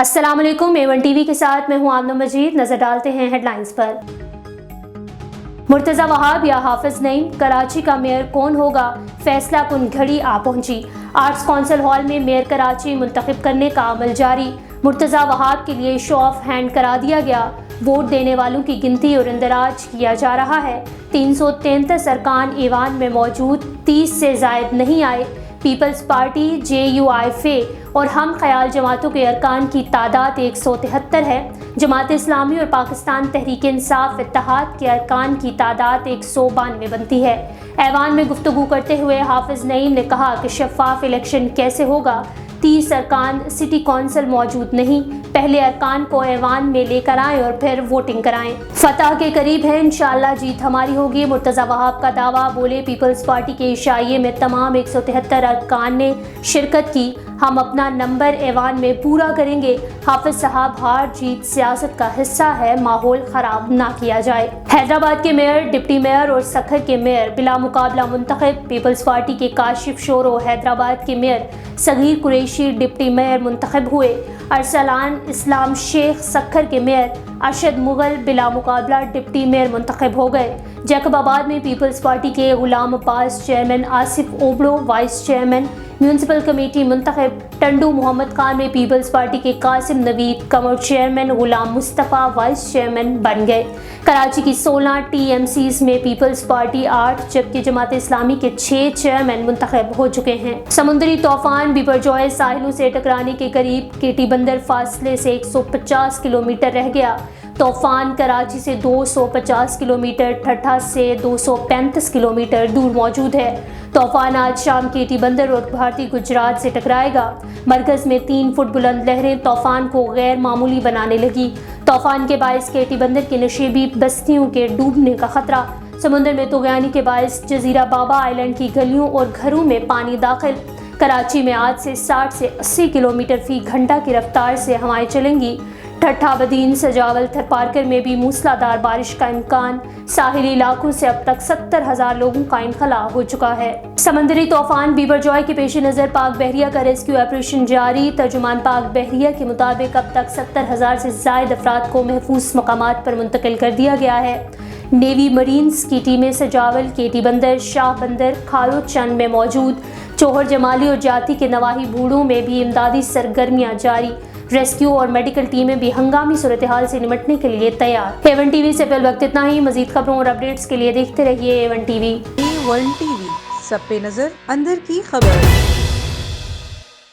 अस्सलाम वालेकुम। A1 TV के साथ मैं हूं आमना मजीद। नजर डालते हैं हेडलाइंस पर। मुर्तज़ा वहाब या हाफिज नईम, कराची का मेयर कौन होगा, फैसला कुन घड़ी आ पहुंची। आर्ट्स कौंसिल हॉल में मेयर कराची मुंतखब करने का अमल जारी। मुर्तज़ा वहाब के लिए शो ऑफ हैंड करा दिया गया। वोट देने वालों की गिनती और इंदराज किया जा रहा है। 333 अरकान ईवान में मौजूद, 30 से जायद नहीं आए। पीपल्स पार्टी, JUIF और हम ख्याल जमातों के अरकान की तादाद 173 है। जमात इस्लामी और पाकिस्तान तहरीक इंसाफ इत्तेहाद के अरकान की तादाद 192 बनती है। ऐवान में गुफ्तगू करते हुए हाफिज नईम ने कहा कि शफाफ इलेक्शन कैसे होगा, 30 अरकान सिटी कौंसिल मौजूद नहीं, पहले अरकान को ऐवान में लेकर आएं और फिर वोटिंग कराएं। फतह के करीब है, इंशाअल्लाह जीत हमारी होगी, मुर्तज़ा वहाब का दावा। बोले पीपल्स पार्टी के इशाइये में तमाम 173 अरकान ने शिरकत की। हम अपना नंबर ऐवान में पूरा करेंगे। हाफिज साहब, हार जीत सियासत का हिस्सा है, माहौल खराब ना किया जाए। हैदराबाद के मेयर, डिप्टी मेयर और सखर के मेयर बिला मुकाबला मुंतखब। पीपल्स पार्टी के काशिफ शोरो हैदराबाद के mayor, Saghir Qureshi deputy mayor मुंतखब हुए। अरसलान इस्लाम शेख सखर के मेयर, अरशद मुगल बिला मुकाबला डिप्टी मेयर मुंतखब हो गए। जैकबाबाद में पीपल्स पार्टी के Ghulam Abbas chairman, Asif Obro vice chairman, municipal committee मुंतखब। टंडू मोहम्मद खान में पीपल्स पार्टी के Qasim Naveed Qamar chairman, Ghulam Mustafa vice chairman बन गए। कराची की 16 TMCs में पीपल्स पार्टी 8 जबकि जमात इस्लामी के 6 चेयरमैन मुंतखब हो चुके हैं। समुद्री तूफान बिपरजॉय साहिलों से टकराने के करीब, केटी बंदर फासले से 150 किलोमीटर रह गया। तूफान कराची से 250 किलोमीटर, ठट्ठा से 235 किलोमीटर दूर मौजूद है। तूफान आज शाम केटी बंदर और भारतीय गुजरात से टकराएगा। मरकज़ में 3 फुट बुलंद लहरें तूफान को गैर मामूली बनाने लगी। तूफान के बायस केटी बंदर के नशेबी बस्तियों के डूबने का खतरा। समुद्र में तुग़यानी के बायस जजीरा बाबा आइलैंड की गलियों और घरों में पानी दाखिल। कराची में आज से 60 से 80 किलोमीटर फी घंटा की रफ्तार से हवाएं चलेंगी। ठट्ठा, बदीन, सजावल, थरपारकर में भी मूसलाधार बारिश का इम्कान। साहिली इलाकों से अब तक 70,000 लोगों का इनखला हो चुका है। समंदरी तूफान बिपरजॉय के पेश नज़र पाक बहरिया का रेस्क्यू ऑपरेशन जारी। तर्जुमान पाक बहरिया के मुताबिक अब तक 70,000 से ज़ायद अफराद को महफूज मकामात पर मुंतकिल कर दिया गया है। नेवी मरीन्स की टीमें सजावल, केटी बंदर, शाह बंदर, खालो चंद में मौजूद। चोहर जमाली और जाती के नवाही बूढ़ों में भी इमदादी सरगर्मियाँ जारी। रेस्क्यू और मेडिकल टीमें भी हंगामी सूरत हाल से निपटने के लिए तैयार। A1 टीवी से फिल वक्त इतना ही। मजीद खबरों और अपडेट्स के लिए देखते रहिए A1 टीवी। A1 टीवी, सब पे नजर, अंदर की खबर।